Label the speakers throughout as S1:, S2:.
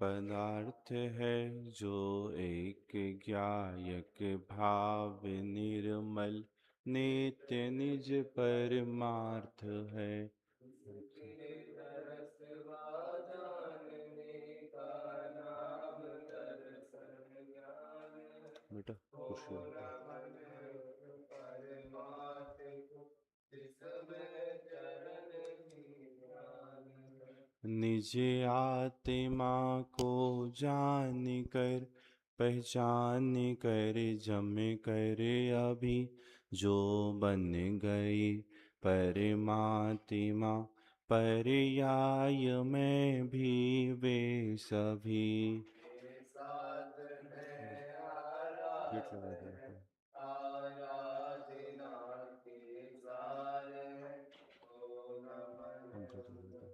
S1: पदार्थ है जो एक ज्ञायक भाव निर्मल नित्य निज परमार्थ है। बेटा कुर्सी निज आत्मा को जान कर पहचान कर जम कर अभी जो बन गई परमात्मा पर्याय में भी वे सभी। गेट लगा दिया। पंखा चला था।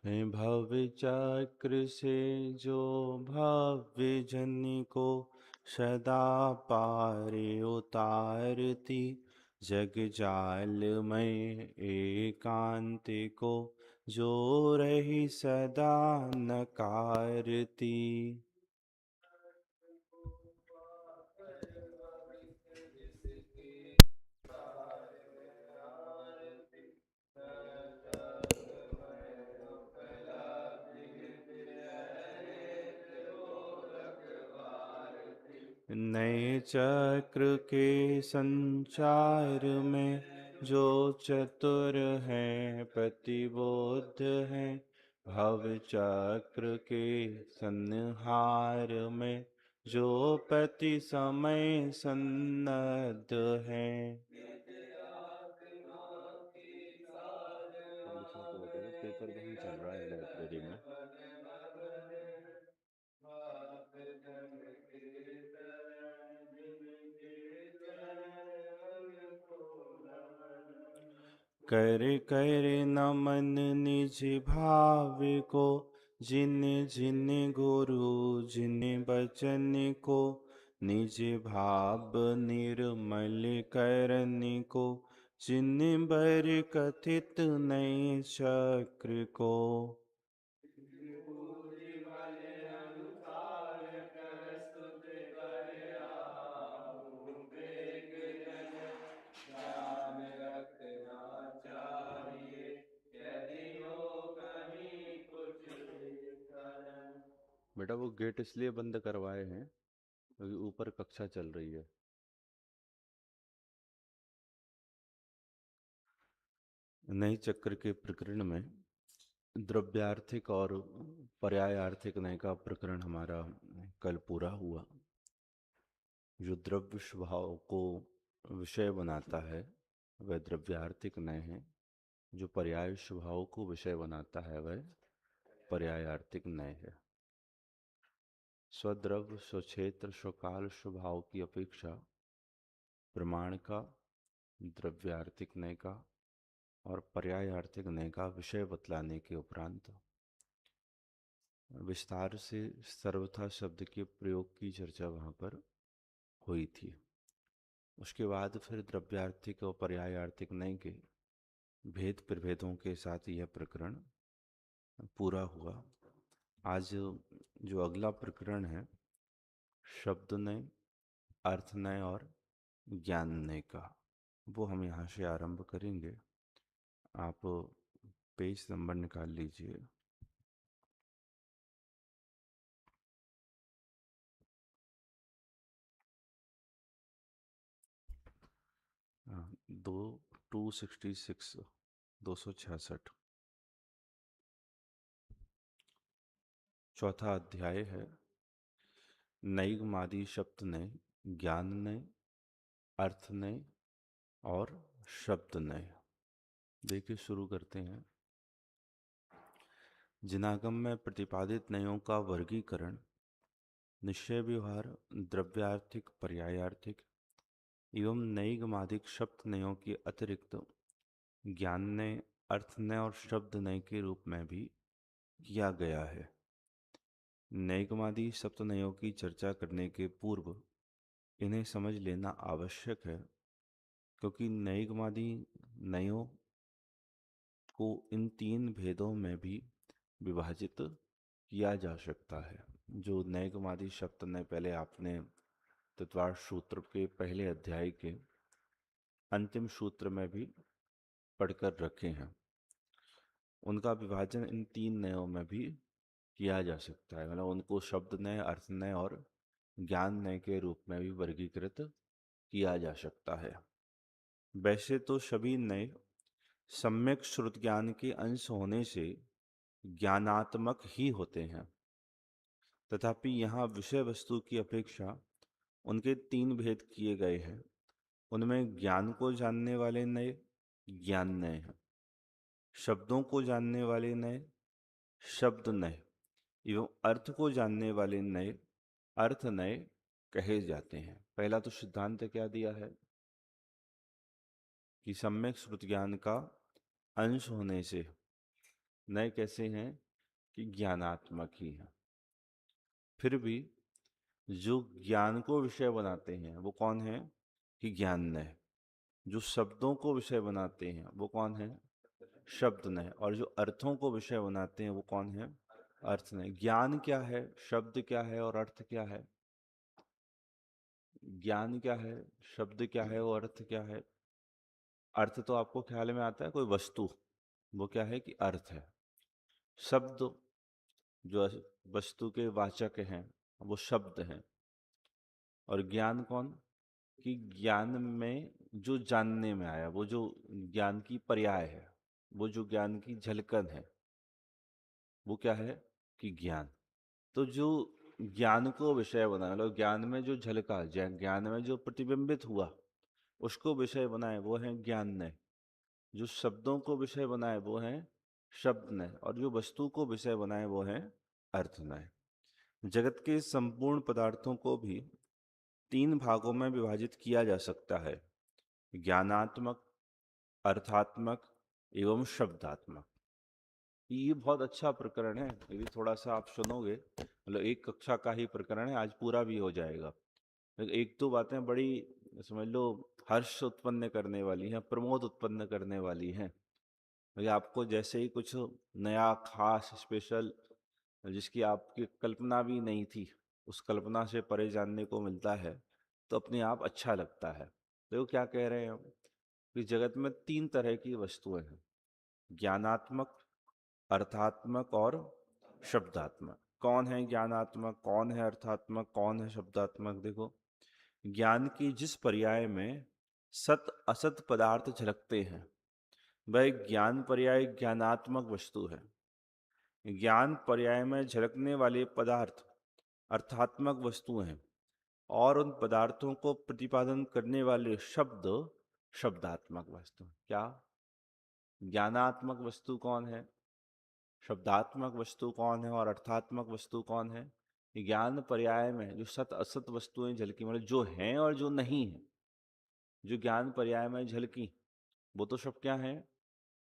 S1: है भव चक्र से जो भव्य जन को सदा पार उतारती जग जाल में एकांत को जो रही सदा नकारती। नए चक्र के संचार में जो चतुर हैं प्रतिबोध हैं भव चक्र के संहार में जो प्रति समय सन्नद्ध हैं। पेपर वहीं चल रहा है लाइब्रेरी में। कर कर नमन निज भाव को जिन जिन गुरु जिन बचन को निज भाव निर्मल करन को जिन बर कथित नए चक्र को। बेटा वो गेट इसलिए बंद करवाए हैं क्योंकि ऊपर कक्षा चल रही है। नए चक्र के प्रकरण में द्रव्यार्थिक और पर्यायार्थिक नय का प्रकरण हमारा कल पूरा हुआ। जो द्रव्य स्वभाव को विषय बनाता है वह द्रव्यार्थिक नय है। जो पर्याय स्वभाव को विषय बनाता है वह पर्यायार्थिक नय है। स्वद्रव्य स्वक्षेत्र स्वकाल स्वभाव की अपेक्षा प्रमाण का द्रव्यार्थिक नय का और पर्यायार्थिक नय का विषय बतलाने के उपरांत विस्तार से सर्वथा शब्द के प्रयोग की चर्चा वहाँ पर हुई थी। उसके बाद फिर द्रव्यार्थिक और पर्यायार्थिक नय के भेद प्रभेदों के साथ यह प्रकरण पूरा हुआ। आज जो अगला प्रकरण है शब्द नय अर्थ नय और ज्ञान नय का वो हम यहाँ से आरंभ करेंगे। आप पेज नंबर निकाल लीजिए। दो 266 266 चौथा अध्याय है नैगमादि शब्द नय ज्ञान नय अर्थ नय और शब्द नय। देखिए शुरू करते हैं। जिनागम में प्रतिपादित नयों का वर्गीकरण निश्चय व्यवहार द्रव्यार्थिक पर्यायार्थिक एवं नैगमादिक शब्द नयों के अतिरिक्त ज्ञान नय अर्थ नय और शब्द नय के रूप में भी किया गया है। नैगमादि शब्द नयों की चर्चा करने के पूर्व इन्हें समझ लेना आवश्यक है क्योंकि नैगमादि नयों को इन तीन भेदों में भी विभाजित किया जा सकता है। जो नैगमादि शब्द ने पहले आपने तत्वार्थ सूत्र के पहले अध्याय के अंतिम सूत्र में भी पढ़कर रखे हैं, उनका विभाजन इन तीन नयों में भी किया जा सकता है। मतलब उनको शब्द नय, अर्थ नय और ज्ञान नय के रूप में भी वर्गीकृत किया जा सकता है। वैसे तो सभी नय सम्यक श्रुत ज्ञान के अंश होने से ज्ञानात्मक ही होते हैं, तथापि यहाँ विषय वस्तु की अपेक्षा उनके तीन भेद किए गए हैं। उनमें ज्ञान को जानने वाले नय ज्ञान नय हैं, शब्दों को जानने वाले नय शब्द नय एवं अर्थ को जानने वाले नय अर्थ नय कहे जाते हैं। पहला तो सिद्धांत क्या दिया है कि सम्यक श्रुत ज्ञान का अंश होने से नय कैसे हैं कि ज्ञानात्मक ही हैं। फिर भी जो ज्ञान को विषय बनाते हैं वो कौन है कि ज्ञान नय। जो शब्दों को विषय बनाते हैं वो कौन है शब्द नय। और जो अर्थों को विषय बनाते हैं वो कौन है अर्थ नय। ज्ञान क्या है, शब्द क्या है और अर्थ क्या है। ज्ञान क्या है, शब्द क्या है और अर्थ क्या है। अर्थ तो आपको ख्याल में आता है कोई वस्तु, वो क्या है कि अर्थ है। शब्द जो वस्तु के वाचक हैं वो शब्द हैं। और ज्ञान कौन कि ज्ञान में जो जानने में आया, वो जो ज्ञान की पर्याय है, वो जो ज्ञान की झलकन है, वो क्या है कि ज्ञान। तो जो ज्ञान को विषय बनाए, मतलब ज्ञान में जो झलका, ज्ञान में जो प्रतिबिंबित हुआ, उसको विषय बनाए वो है ज्ञान नय। जो शब्दों को विषय बनाए वो है शब्द नय। और जो वस्तु को विषय बनाए वो है अर्थ नय। जगत के संपूर्ण पदार्थों को भी तीन भागों में विभाजित किया जा सकता है, ज्ञानात्मक, अर्थात्मक एवं शब्दात्मक। ये बहुत अच्छा प्रकरण है, यदि थोड़ा सा आप सुनोगे, मतलब एक कक्षा का ही प्रकरण है, आज पूरा भी हो जाएगा। एक दो बातें बड़ी समझ लो हर्ष उत्पन्न करने वाली हैं, प्रमोद उत्पन्न करने वाली हैं। भाई आपको जैसे ही कुछ नया खास स्पेशल जिसकी आपकी कल्पना भी नहीं थी, उस कल्पना से परे जानने को मिलता है तो अपने आप अच्छा लगता है। तो क्या कह रहे हैं हम कि जगत में तीन तरह की वस्तुएं हैं, ज्ञानात्मक, अर्थात्मक और शब्दात्मक। कौन है ज्ञानात्मक, कौन है अर्थात्मक, कौन है शब्दात्मक। देखो, ज्ञान की जिस पर्याय में सत असत पदार्थ झलकते हैं वह ज्ञान पर्याय ज्ञानात्मक वस्तु है। ज्ञान पर्याय में झलकने वाले पदार्थ अर्थात्मक वस्तु हैं और उन पदार्थों को प्रतिपादन करने वाले शब्द शब्दात्मक वस्तु। क्या ज्ञानात्मक वस्तु कौन है, शब्दात्मक वस्तु कौन है और अर्थात्मक वस्तु कौन है। ज्ञान पर्याय में जो सत असत वस्तुएं झलकी, मतलब जो हैं और जो नहीं है, जो ज्ञान पर्याय में झलकी वो तो सब क्या है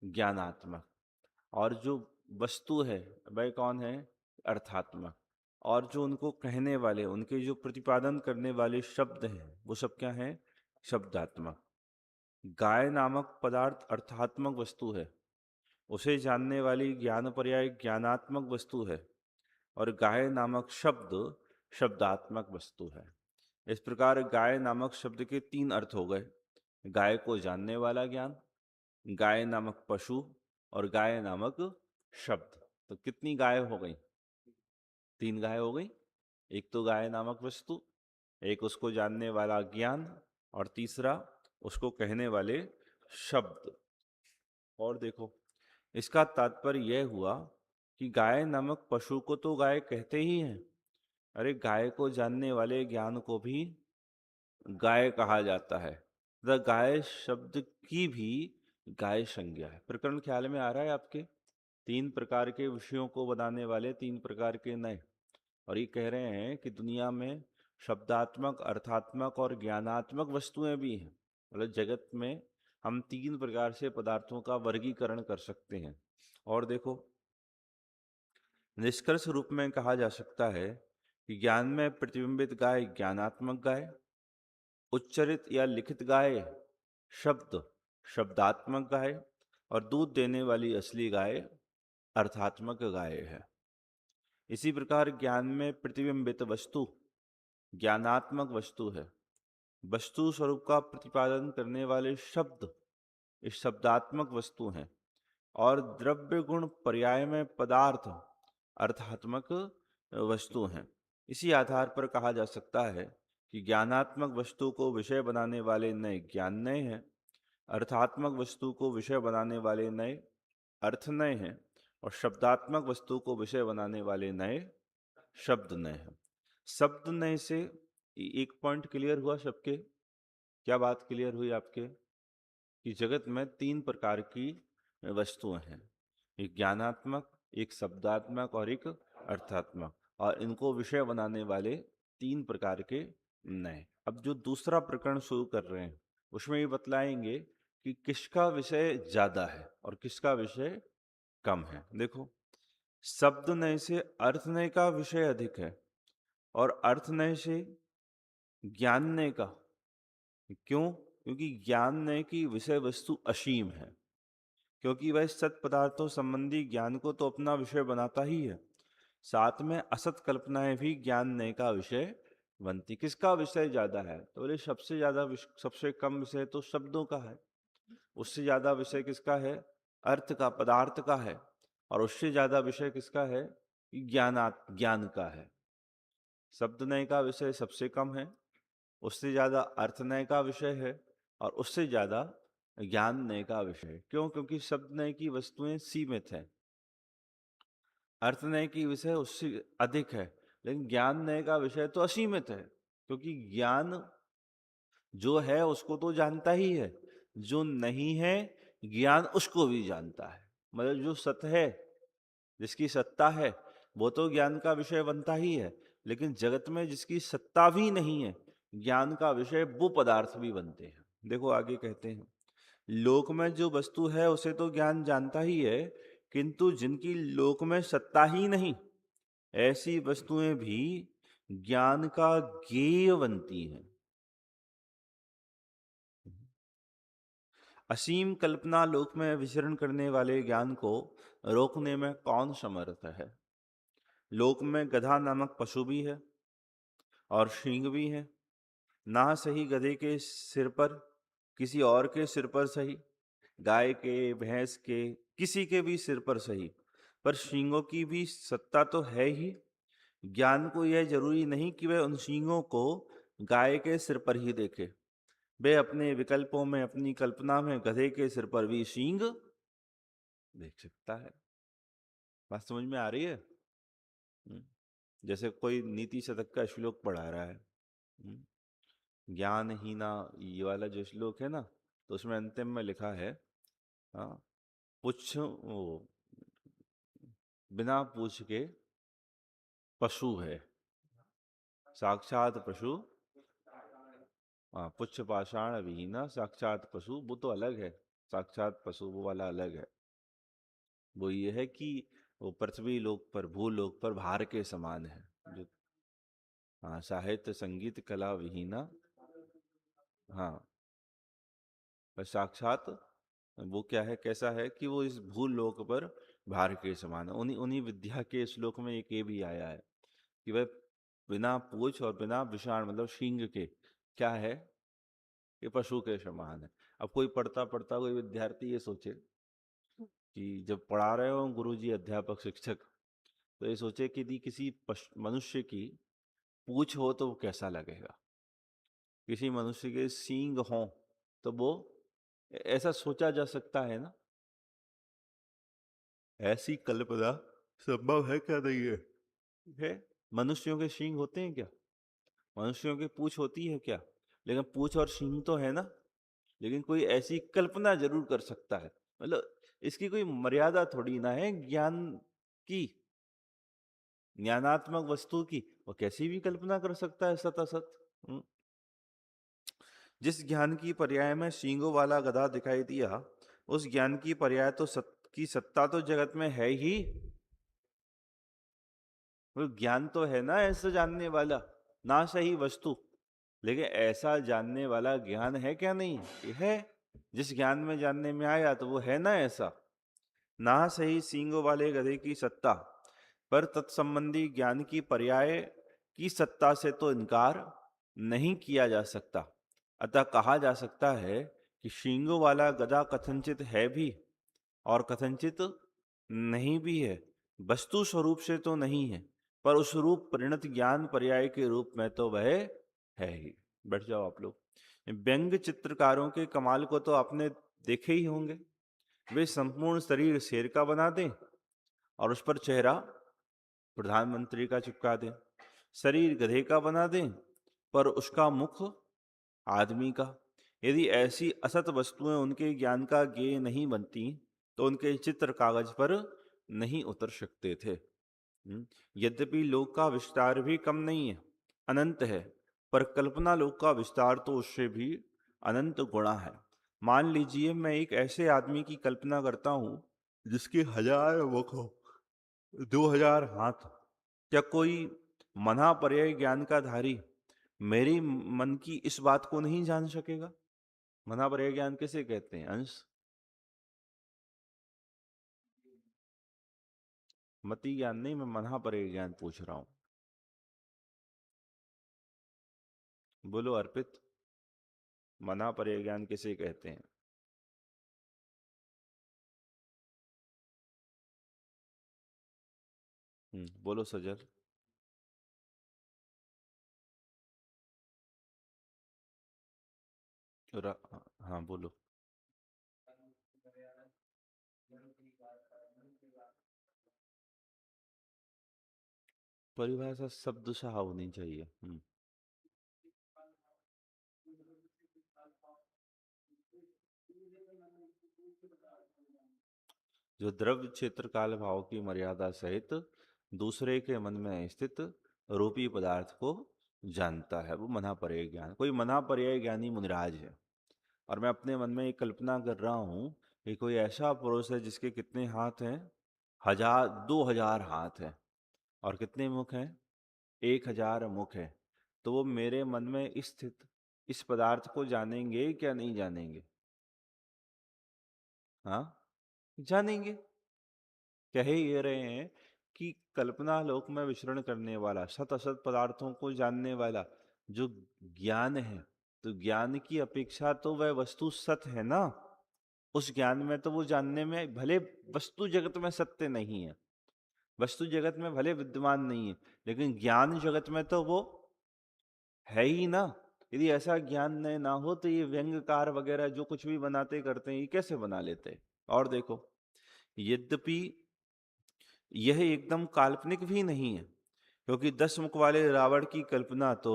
S1: ज्ञानात्मक। और जो वस्तु है वह कौन है अर्थात्मक। और जो उनको कहने वाले, उनके जो प्रतिपादन करने वाले शब्द हैं वो सब क्या है शब्दात्मक। गाय नामक पदार्थ अर्थात्मक वस्तु है, उसे जानने वाली ज्ञान पर्याय ज्ञानात्मक वस्तु है और गाय नामक शब्द शब्दात्मक वस्तु है। इस प्रकार गाय नामक शब्द के तीन अर्थ हो गए, गाय को जानने वाला ज्ञान, गाय नामक पशु और गाय नामक शब्द। तो कितनी गाय हो गई, तीन गाय हो गई। एक तो गाय नामक वस्तु, एक उसको जानने वाला ज्ञान और तीसरा उसको कहने वाले शब्द। और देखो, इसका तात्पर्य यह हुआ कि गाय नामक पशु को तो गाय कहते ही हैं, अरे गाय को जानने वाले ज्ञान को भी गाय कहा जाता है। गाय शब्द की भी गाय संज्ञा है। प्रकरण ख्याल में आ रहा है आपके। तीन प्रकार के विषयों को बनाने वाले तीन प्रकार के नए, और ये कह रहे हैं कि दुनिया में शब्दात्मक, अर्थात्मक और ज्ञानात्मक वस्तुएं भी हैं। मतलब जगत में हम तीन प्रकार से पदार्थों का वर्गीकरण कर सकते हैं। और देखो, निष्कर्ष रूप में कहा जा सकता है कि ज्ञान में प्रतिबिंबित गाय ज्ञानात्मक गाय, उच्चरित या लिखित गाय शब्द शब्दात्मक गाय और दूध देने वाली असली गाय अर्थात्मक गाय है। इसी प्रकार ज्ञान में प्रतिबिंबित वस्तु ज्ञानात्मक वस्तु है। वस्तु स्वरूप का प्रतिपादन करने वाले शब्द इस शब्दात्मक वस्तु हैं और द्रव्य गुण पर्याय में पदार्थ अर्थात्मक वस्तु हैं। इसी आधार पर कहा जा सकता है कि ज्ञानात्मक वस्तु को विषय बनाने वाले नए ज्ञाननय हैं, अर्थात्मक वस्तु को विषय बनाने वाले नए अर्थनय हैं और शब्दात्मक वस्तु को विषय बनाने वाले नए शब्दनय हैं। शब्दनय से एक पॉइंट क्लियर हुआ सबके? क्या बात क्लियर हुई आपके? कि जगत में तीन प्रकार की वस्तुएं हैं, एक ज्ञानात्मक, एक शब्दात्मक और एक अर्थात्मक, और इनको विषय बनाने वाले तीन प्रकार के नए। अब जो दूसरा प्रकरण शुरू कर रहे हैं उसमें ये बतलाएंगे कि किसका विषय ज्यादा है और किसका विषय कम है। देखो, शब्द नय से अर्थ नय का विषय अधिक है और अर्थ नय से ज्ञान नय का। क्यों? क्योंकि ज्ञान नय की विषय वस्तु असीम है, क्योंकि वह सत पदार्थों संबंधी ज्ञान को तो अपना विषय बनाता ही है, साथ में असत कल्पनाएं भी ज्ञान नय का विषय बनती। किसका विषय ज्यादा है? तो बोले सबसे ज्यादा सबसे कम विषय तो शब्दों का है, उससे ज्यादा विषय किसका है? अर्थ का, पदार्थ का है, और उससे ज्यादा विषय किसका है? ज्ञान का है। शब्द नय का विषय सबसे कम है, उससे ज्यादा अर्थ नय का विषय है, और उससे ज्यादा ज्ञान नय का विषय। क्यों? क्योंकि शब्द नय की वस्तुएं सीमित है, अर्थ नय की विषय उससे अधिक है, लेकिन ज्ञान नय का विषय तो असीमित है, क्योंकि ज्ञान जो है उसको तो जानता ही है, जो नहीं है ज्ञान उसको भी जानता है। मतलब जो सत है, जिसकी सत्ता है, वो तो ज्ञान का विषय बनता ही है, लेकिन जगत में जिसकी सत्ता भी नहीं है, ज्ञान का विषय वो पदार्थ भी बनते हैं। देखो आगे कहते हैं, लोक में जो वस्तु है उसे तो ज्ञान जानता ही है, किंतु जिनकी लोक में सत्ता ही नहीं, ऐसी वस्तुएं भी ज्ञान का ज्ञेय बनती हैं। असीम कल्पना लोक में विचरण करने वाले ज्ञान को रोकने में कौन समर्थ है? लोक में गधा नामक पशु भी है और सींग भी है, ना सही गधे के सिर पर, किसी और के सिर पर सही, गाय के, भैंस के, किसी के भी सिर पर सही, पर सींगों की भी सत्ता तो है ही। ज्ञान को यह जरूरी नहीं कि वह उन सींगों को गाय के सिर पर ही देखे, वे अपने विकल्पों में, अपनी कल्पना में गधे के सिर पर भी सींग देख सकता है। बात समझ में आ रही है? जैसे कोई नीति शतक का श्लोक पढ़ा रहा है, ज्ञानहीना, ये वाला जो श्लोक है ना, तो उसमें अंतिम में लिखा है, हाँ, पुच्छ वो बिना पूछ के पशु है, साक्षात पशु। हाँ, पुच्छ पाषाण विहीना साक्षात पशु, वो तो अलग है, साक्षात पशु वो वाला अलग है। वो ये है कि वो पृथ्वी लोक पर, भूलोक पर भार के समान है। जो, हाँ, साहित्य संगीत कला विहीना, हाँ, पर साक्षात वो क्या है, कैसा है कि वो इस भूलोक पर भार के समान है। उन्हीं उन्हीं विद्या के श्लोक में एक ये भी आया है कि वह बिना पूछ और बिना विषाण मतलब शींग के क्या है, ये पशु के समान है। अब कोई पढ़ता पढ़ता कोई विद्यार्थी ये सोचे कि जब पढ़ा रहे हो गुरुजी, अध्यापक, शिक्षक, तो ये सोचे कि यदि किसी मनुष्य की पूछ हो तो वो कैसा लगेगा, किसी मनुष्य के सींग हो तो वो, ऐसा सोचा जा सकता है ना? ऐसी कल्पना संभव है क्या? नहीं है? है? मनुष्यों के सींग होते हैं क्या? मनुष्यों की पूछ होती है क्या? लेकिन पूछ और सींग तो है ना। लेकिन कोई ऐसी कल्पना जरूर कर सकता है, मतलब इसकी कोई मर्यादा थोड़ी ना है ज्ञान की, ज्ञानात्मक वस्तु की, वो कैसी भी कल्पना कर सकता है सत असत। जिस ज्ञान की पर्याय में सींगों वाला गधा दिखाई दिया, उस ज्ञान की पर्याय तो की सत्ता तो जगत में है ही। वो ज्ञान तो है ना ऐसा जानने वाला, ना सही वस्तु, लेकिन ऐसा जानने वाला ज्ञान है क्या? नहीं है। जिस ज्ञान में जानने में आया तो वो है ना ऐसा। ना सही सींगों वाले गधे की सत्ता, पर तत्संबंधी ज्ञान की पर्याय की सत्ता से तो इनकार नहीं किया जा सकता। अतः कहा जा सकता है कि सींगों वाला गधा कथनचित है भी और कथनचित नहीं भी है। वस्तु स्वरूप से तो नहीं है, पर उस रूप परिणत ज्ञान पर्याय के रूप में तो वह है ही। बैठ जाओ आप लोग। व्यंग चित्रकारों के कमाल को तो आपने देखे ही होंगे। वे संपूर्ण शरीर शेर का बना दें और उस पर चेहरा प्रधानमंत्री का चिपका दें, शरीर गधे का बना दें पर उसका मुख आदमी का। यदि ऐसी असत वस्तुएं उनके ज्ञान का ज्ञेय नहीं बनती तो उनके चित्र कागज पर नहीं उतर सकते थे। यद्यपि लोक का विस्तार भी कम नहीं है, अनंत है, पर कल्पना लोक का विस्तार तो उससे भी अनंत गुणा है। मान लीजिए मैं एक ऐसे आदमी की कल्पना करता हूं जिसके 1000 मुख हो, 2000 हाथ। क्या कोई मना पर्याय ज्ञान का धारी मेरी मन की इस बात को नहीं जान सकेगा? मना पर्याय ज्ञान किसे कहते हैं अंश? मति ज्ञान नहीं, मैं मना पर्याय ज्ञान पूछ रहा हूं। बोलो अर्पित, मना पर्याय ज्ञान किसे कहते हैं? बोलो सजल। हाँ बोलो। परिभाषा शब्द सा होनी चाहिए। जो द्रव्य क्षेत्र काल भाव की मर्यादा सहित दूसरे के मन में स्थित रूपी पदार्थ को जानता है, वो मना पर्याय ज्ञान। कोई मना पर्याय ज्ञानी मुनिराज है और मैं अपने मन में एक कल्पना कर रहा हूं कि कोई ऐसा पुरुष है जिसके कितने हाथ हैं? 1000, 2000 हाथ हैं। और कितने मुख हैं? 1000 मुख है। तो वो मेरे मन में स्थित इस पदार्थ को जानेंगे क्या नहीं जानेंगे? हाँ, जानेंगे। कह ही ये रहे हैं कि कल्पना लोक में विचरण करने वाला, सत असत पदार्थों को जानने वाला जो ज्ञान है, तो ज्ञान की अपेक्षा तो वह वस्तु सत है ना। उस ज्ञान में तो वो जानने में भले वस्तु जगत में सत्य नहीं है, वस्तु जगत में भले विद्यमान नहीं है, लेकिन ज्ञान जगत में तो वो है ही ना। यदि ऐसा ज्ञान ना हो तो ये व्यंगकार वगैरह जो कुछ भी बनाते करते हैं, ये कैसे बना लेते? और देखो, यद्यपि यह एकदम काल्पनिक भी नहीं है, क्योंकि 10 मुख वाले रावण की कल्पना तो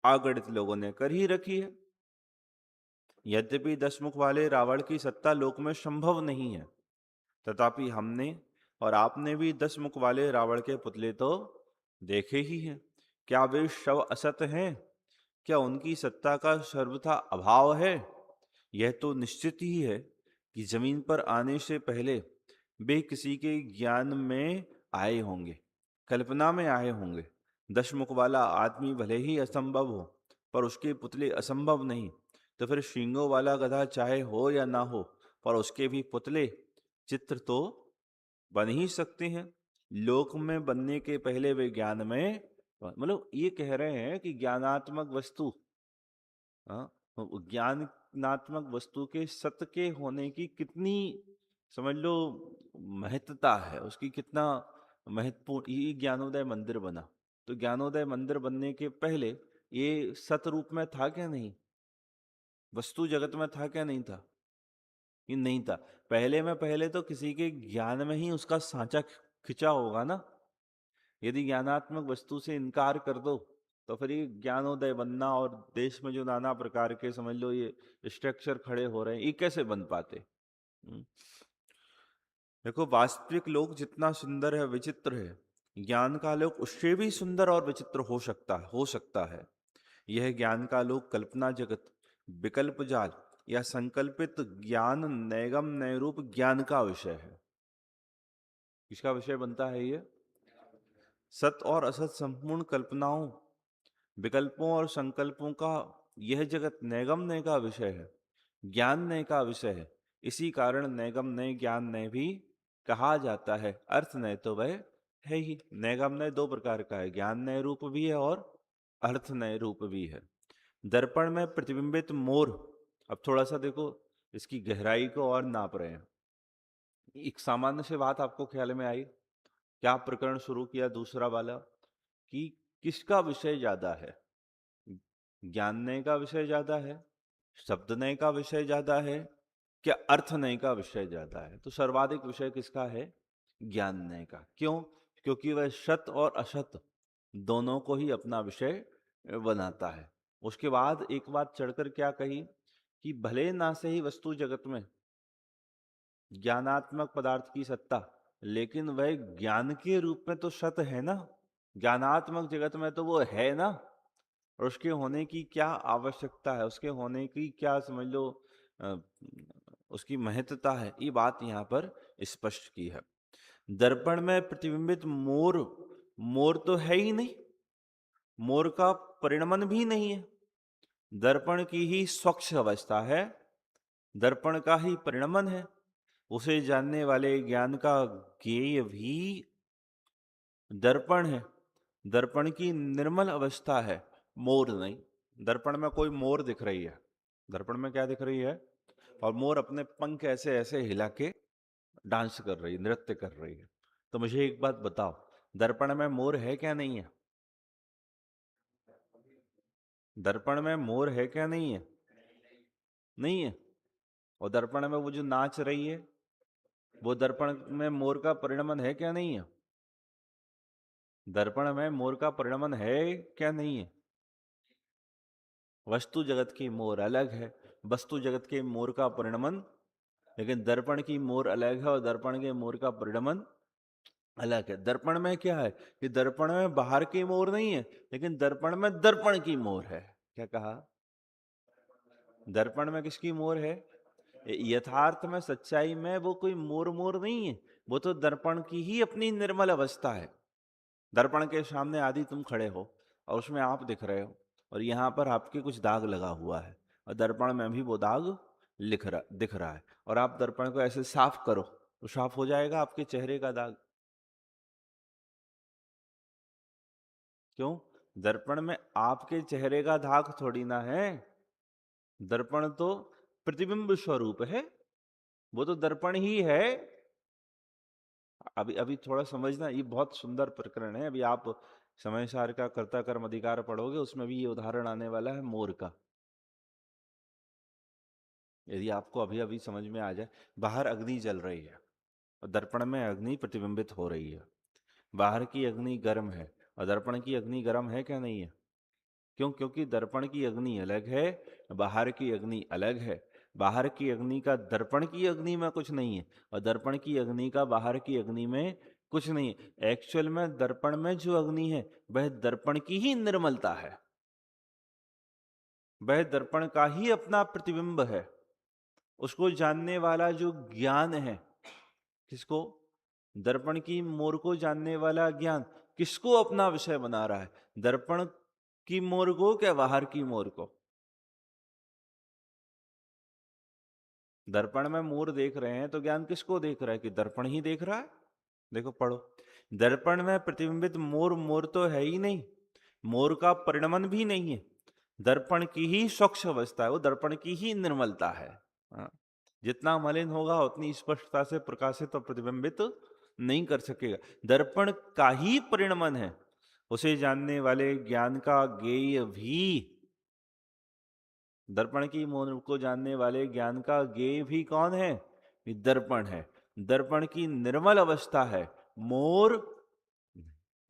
S1: अगणित लोगों ने कर ही रखी है। यद्यपि 10 मुख वाले रावण की सत्ता लोक में संभव नहीं है, तथापि हमने और आपने भी 10 मुख वाले रावण के पुतले तो देखे ही हैं। क्या वे शव असत हैं? क्या उनकी सत्ता का सर्वथा अभाव है? यह तो निश्चित ही है कि जमीन पर आने से पहले वे किसी के ज्ञान में आए होंगे, कल्पना में आए होंगे। 10 मुख वाला आदमी भले ही असंभव हो, पर उसके पुतले असंभव नहीं। तो फिर सींगों वाला गधा चाहे हो या ना हो, पर उसके भी पुतले चित्र तो बन ही सकते हैं। लोक में बनने के पहले वे ज्ञान में, मतलब ये कह रहे हैं कि ज्ञानात्मक वस्तु, हाँ, तो ज्ञानात्मक वस्तु के सत्य के होने की कितनी, समझ लो, महत्ता है उसकी, कितना महत्वपूर्ण। ये ज्ञानोदय मंदिर बना, तो ज्ञानोदय मंदिर बनने के पहले ये सत रूप में था क्या नहीं? वस्तु जगत में था क्या नहीं था? ये नहीं था। पहले में पहले तो किसी के ज्ञान में ही उसका सांचा खिंचा होगा ना। यदि ज्ञानात्मक वस्तु से इनकार कर दो तो फिर ये ज्ञानोदय बनना और देश में जो नाना प्रकार के, समझ लो, ये स्ट्रक्चर खड़े हो रहे हैं, ये कैसे बन पाते? हम्म। देखो, वास्तविक लोक जितना सुंदर है, विचित्र है, ज्ञान का लोक उससे भी सुंदर और विचित्र हो सकता है। यह ज्ञान का लोक कल्पना जगत, विकल्प जाल या संकल्पित ज्ञान नैगम नैरूप ज्ञान का विषय है। किसका विषय बनता है ये? सत और असत संपूर्ण कल्पनाओं, विकल्पों और संकल्पों का यह जगत नैगम्य का विषय है। ज्ञान नय का विषय है। इसी कारण नैगम नय ज्ञान नय भी कहा जाता है। अर्थ नय तो वह है ही। नैगम नय दो प्रकार का है, ज्ञान नय रूप भी है और अर्थ नय रूप भी है। दर्पण में प्रतिबिंबित मोर, अब थोड़ा सा देखो इसकी गहराई को और नाप रहे हैं। एक सामान्य से बात आपको ख्याल में आई, क्या प्रकरण शुरू किया दूसरा वाला, कि किसका विषय ज्यादा है, ज्ञाननय का विषय ज्यादा है, शब्दनय का विषय ज्यादा है, क्या अर्थनय का विषय ज्यादा है? तो सर्वाधिक विषय किसका है? ज्ञाननय का। क्यों? क्योंकि वह सत और असत दोनों को ही अपना विषय बनाता है। उसके बाद एक बात चढ़कर क्या कही, कि भले ना से ही वस्तु जगत में ज्ञानात्मक पदार्थ की सत्ता, लेकिन वह ज्ञान के रूप में तो सत है ना, ज्ञानात्मक जगत में तो वो है ना, और उसके होने की क्या आवश्यकता है, उसके होने की क्या समझ लो अ, उसकी महत्ता है, ये बात यहाँ पर स्पष्ट की है। दर्पण में प्रतिबिंबित मोर, मोर तो है ही नहीं, मोर का परिणमन भी नहीं है, दर्पण की ही स्वच्छ अवस्था है, दर्पण का ही परिणमन है। उसे जानने वाले ज्ञान का ज्ञेय भी दर्पण है, दर्पण की निर्मल अवस्था है, मोर नहीं। दर्पण में कोई मोर दिख रही है, दर्पण में क्या दिख रही है, और मोर अपने पंख ऐसे ऐसे हिला के डांस कर रही है, नृत्य कर रही है। तो मुझे एक बात बताओ, दर्पण में मोर है क्या नहीं है? दर्पण में मोर है क्या नहीं है? नहीं है। और दर्पण में वो जो नाच रही है, वो दर्पण में मोर का परिणमन है क्या नहीं है? दर्पण में मोर का परिणमन है क्या नहीं है? वस्तु जगत की मोर अलग है, वस्तु जगत के मोर का परिणमन, लेकिन दर्पण की मोर अलग है और दर्पण के मोर का परिणमन अलग है। दर्पण में क्या है, कि दर्पण में बाहर की मोर नहीं है, लेकिन दर्पण में दर्पण की मोर है। क्या कहा? दर्पण में किसकी मोर है? यथार्थ में, सच्चाई में वो कोई मोर मोर नहीं है, वो तो दर्पण की ही अपनी निर्मल अवस्था है। दर्पण के सामने आदि तुम खड़े हो और उसमें आप दिख रहे हो, और यहाँ पर आपके कुछ दाग लगा हुआ है, और दर्पण में भी वो दाग दिख रहा है, और आप दर्पण को ऐसे साफ करो तो साफ हो जाएगा आपके चेहरे का दाग। क्यों? दर्पण में आपके चेहरे का दाग थोड़ी ना है, दर्पण तो प्रतिबिंब स्वरूप है, वो तो दर्पण ही है। अभी अभी थोड़ा समझना, ये बहुत सुंदर प्रकरण है। अभी आप समय सार का कर्ता कर्म अधिकार पढ़ोगे, उसमें भी ये उदाहरण आने वाला है मोर का। यदि आपको अभी अभी समझ में आ जाए, बाहर अग्नि जल रही है और दर्पण में अग्नि प्रतिबिंबित हो रही है, बाहर की अग्नि गर्म है और दर्पण की अग्नि गर्म है क्या नहीं है? क्यों? क्योंकि दर्पण की अग्नि अलग है, बाहर की अग्नि अलग है। बाहर की अग्नि का दर्पण की अग्नि में कुछ नहीं है, और दर्पण की अग्नि का बाहर की अग्नि में कुछ नहीं है। एक्चुअल में दर्पण में जो अग्नि है वह दर्पण की ही निर्मलता है, वह दर्पण का ही अपना प्रतिबिंब है। उसको जानने वाला जो ज्ञान है, किसको? दर्पण की मोर को जानने वाला ज्ञान किसको अपना विषय बना रहा है? दर्पण की मोर को, क्या बाहर की मोर को? दर्पण में मोर देख रहे हैं तो ज्ञान किसको देख रहा है? कि दर्पण ही देख रहा है। देखो पढ़ो, दर्पण में प्रतिबिंबित मोर, मोर तो है ही नहीं, मोर का परिणमन भी नहीं है, दर्पण की ही स्वच्छ अवस्था है, वो दर्पण की ही निर्मलता है। हाँ। जितना मलिन होगा उतनी स्पष्टता से प्रकाशित और प्रतिबिंबित नहीं कर सकेगा। दर्पण का ही परिणमन है, उसे जानने वाले ज्ञान का ज्ञेय भी, दर्पण की मोर को जानने वाले ज्ञान का ज्ञेय भी कौन है? ये दर्पण है। दर्पण की निर्मल अवस्था है, मोर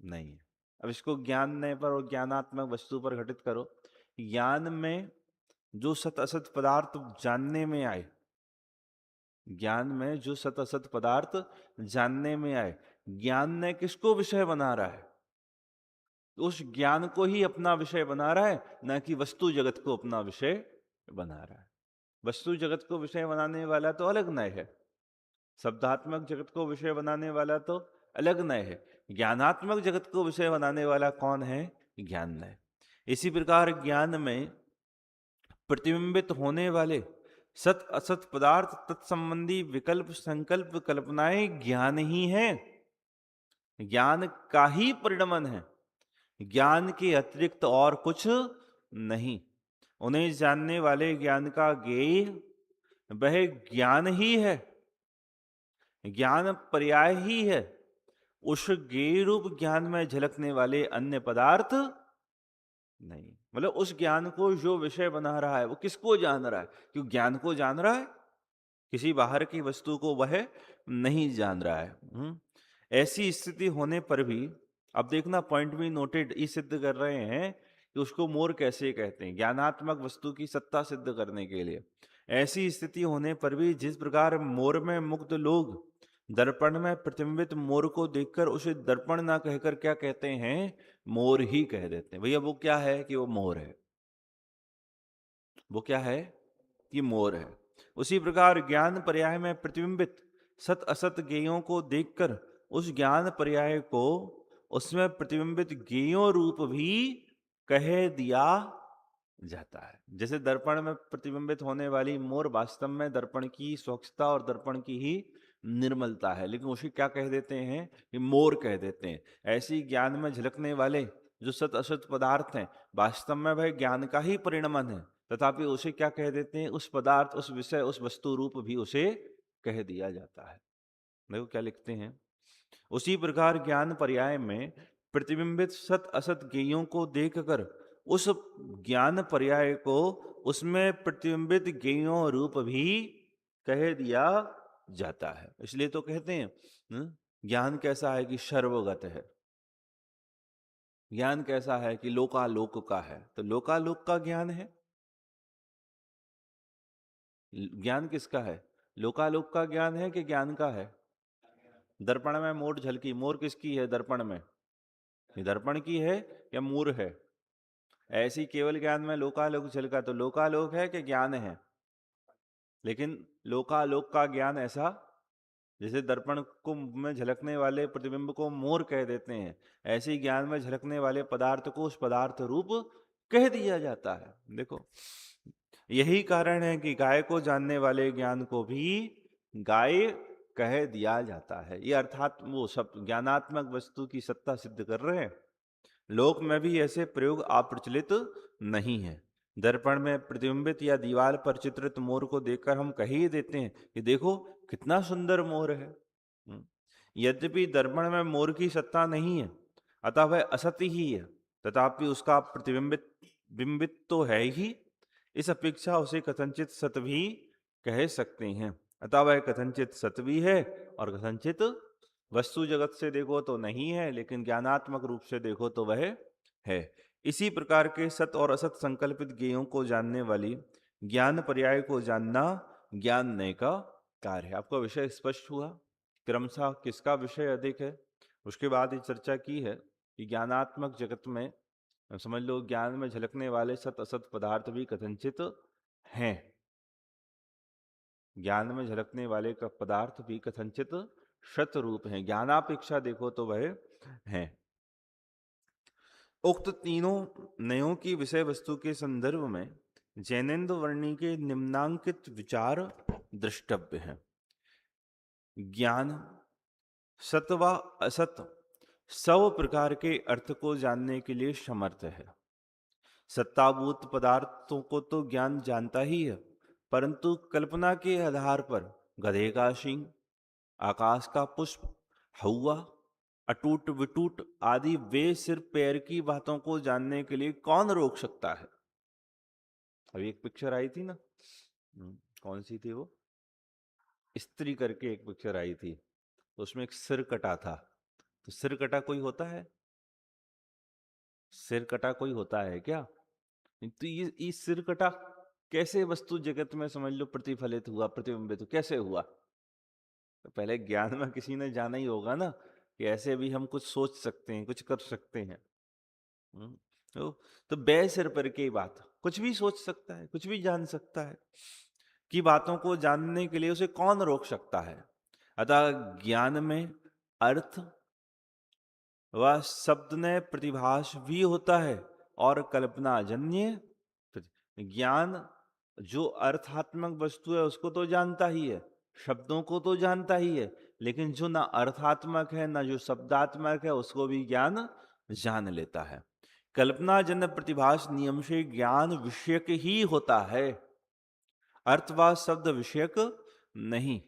S1: नहीं है। अब इसको ज्ञान पर और ज्ञानात्मक वस्तु पर घटित करो। ज्ञान में जो सत असत पदार्थ जानने में आए, ज्ञान में जो सत असत पदार्थ जानने में आए, ज्ञान ने किसको विषय बना रहा है? उस ज्ञान को ही अपना विषय बना रहा है, ना कि वस्तु जगत को अपना विषय बना रहा है। वस्तु जगत को विषय बनाने वाला तो अलग नय है, शब्दात्मक जगत को विषय बनाने वाला तो अलग नय है, ज्ञानात्मक जगत को विषय बनाने वाला कौन है? ज्ञान नय। इसी प्रकार ज्ञान में प्रतिबिंबित होने वाले सत असत पदार्थ तत्संबंधी विकल्प संकल्प कल्पनाएं ज्ञान ही है, ज्ञान का ही परिणमन है, ज्ञान के अतिरिक्त और कुछ नहीं। उन्हें जानने वाले ज्ञान का ज्ञेय वह ज्ञान ही है, ज्ञान पर्याय ही है। उस ज्ञेय रूप ज्ञान में झलकने वाले अन्य पदार्थ नहीं। मतलब उस ज्ञान को जो विषय बना रहा है वो किसको जान रहा है? क्यों ज्ञान को जान रहा है, किसी बाहर की वस्तु को वह नहीं जान रहा है। ऐसी स्थिति होने पर भी, अब देखना पॉइंट भी नोटेड, ये सिद्ध कर रहे हैं कि उसको मोर कैसे कहते हैं, ज्ञानात्मक वस्तु की सत्ता सिद्ध करने के लिए। ऐसी स्थिति होने पर भी जिस प्रकार मोर में मुग्ध लोग दर्पण में प्रतिबिंबित मोर को देखकर उसे दर्पण ना कहकर क्या कहते हैं, मोर ही कह देते हैं। भैया वो क्या है कि वो मोर है, वो क्या है कि मोर है। उसी प्रकार ज्ञान पर्याय में प्रतिबिंबित सत असत ज्ञेयों को देखकर उस ज्ञान पर्याय को उसमें प्रतिबिंबित ज्ञेयों रूप भी कह दिया जाता है। जैसे दर्पण में प्रतिबिंबित होने वाली मोर वास्तव में दर्पण की स्वच्छता और दर्पण की ही निर्मलता है, लेकिन उसे क्या कह देते हैं कि मोर कह देते हैं। ऐसी ज्ञान में झलकने वाले जो सत असत पदार्थ हैं वास्तव में वह ज्ञान का ही परिणमन है, तथापि उसे क्या कह देते हैं, उस पदार्थ, उस विषय, उस वस्तु रूप भी उसे कह दिया जाता है। देखो क्या लिखते हैं, उसी प्रकार ज्ञान पर्याय में प्रतिबिंबित सत असत ज्ञेयों को देखकर उस ज्ञान पर्याय को उसमें प्रतिबिंबित ज्ञेयों रूप भी कह दिया जाता है। इसलिए तो कहते हैं ज्ञान कैसा है कि सर्वगत है, ज्ञान कैसा है कि लोकालोक का है। तो लोकालोक का ज्ञान है, ज्ञान किसका है? लोकालोक का ज्ञान है कि ज्ञान का है? दर्पण में मोर झलकी, मोर किसकी है दर्पण में? ये दर्पण की है या मूर है? ऐसी केवल ज्ञान में लोकालोक झलका, तो लोकालोक है कि ज्ञान है? लेकिन लोकालोक का ज्ञान ऐसा, जैसे दर्पण को में झलकने वाले प्रतिबिंब को मोर कह देते हैं, ऐसे ही ज्ञान में झलकने वाले पदार्थ को उस पदार्थ रूप कह दिया जाता है। देखो यही कारण है कि गाय को जानने वाले ज्ञान को भी गाय कह दिया जाता है। ये अर्थात वो सब ज्ञानात्मक वस्तु की सत्ता सिद्ध कर रहे हैं। लोक में भी ऐसे प्रयोग अप्रचलित नहीं है। दर्पण में प्रतिबिंबित या दीवार पर चित्रित मोर को देखकर हम कह ही देते हैं कि देखो कितना सुंदर मोर है। यद्यपि दर्पण में मोर की सत्ता नहीं है, अतः वह असत्य ही है, तथापि उसका प्रतिबिंबित बिंबित तो है ही, इस अपेक्षा उसे कथनचित सत भी कह सकते हैं। अतः वह कथनचित सत भी है और कथनचित वस्तु जगत से देखो तो नहीं है, लेकिन ज्ञानात्मक रूप से देखो तो वह है। इसी प्रकार के सत और असत संकल्पित ज्ञेयों को जानने वाली ज्ञान पर्याय को जानना ज्ञान का कार्य है। आपका विषय स्पष्ट हुआ, क्रमशः किसका विषय अधिक है। उसके बाद ये चर्चा की है कि ज्ञानात्मक जगत में समझ लो ज्ञान में झलकने वाले सत असत पदार्थ भी कथनचित हैं, ज्ञान में झलकने वाले का पदार्थ भी कथनचित शत रूप हैं, ज्ञानापेक्षा देखो तो वह हैं। उक्त तीनों नयों की विषय वस्तु के संदर्भ में जैनेन्द्र वर्णी के निम्नांकित विचार द्रष्टव्य हैं। ज्ञान सत व असत सब प्रकार के अर्थ को जानने के लिए समर्थ है। सत्ताभूत पदार्थों को तो ज्ञान जानता ही है, परंतु कल्पना के आधार पर गधे का सींग, आकाश का पुष्प, हवा, अटूट विटूट आदि वे सिर पैर की बातों को जानने के लिए कौन रोक सकता है। अभी एक पिक्चर आई थी ना, कौन सी थी वो, स्त्री करके एक पिक्चर आई थी, तो उसमें एक सिर कटा था। तो सिर कटा कोई होता है? सिर कटा कोई होता है क्या? तो ये सिर कटा कैसे वस्तु जगत में समझ लो प्रतिफलित हुआ, प्रतिबिंबित कैसे हुआ? तो पहले ज्ञान में किसी ने जाना ही होगा ना कि ऐसे भी हम कुछ सोच सकते हैं, कुछ कर सकते हैं। तो बे सिर पर की बात, कुछ भी सोच सकता है, कुछ भी जान सकता है, की बातों को जानने के लिए उसे कौन रोक सकता है। अतः ज्ञान में अर्थ व शब्द ने प्रतिभास भी होता है और कल्पना जन्य ज्ञान जो अर्थात्मक वस्तु है उसको तो जानता ही है, शब्दों को तो जानता ही है, लेकिन जो ना अर्थात्मक है ना जो शब्दात्मक है उसको भी ज्ञान जान लेता है। कल्पना जन्य प्रतिभास नियम से ज्ञान विषयक ही होता है, अर्थवाद शब्द विषयक नहीं।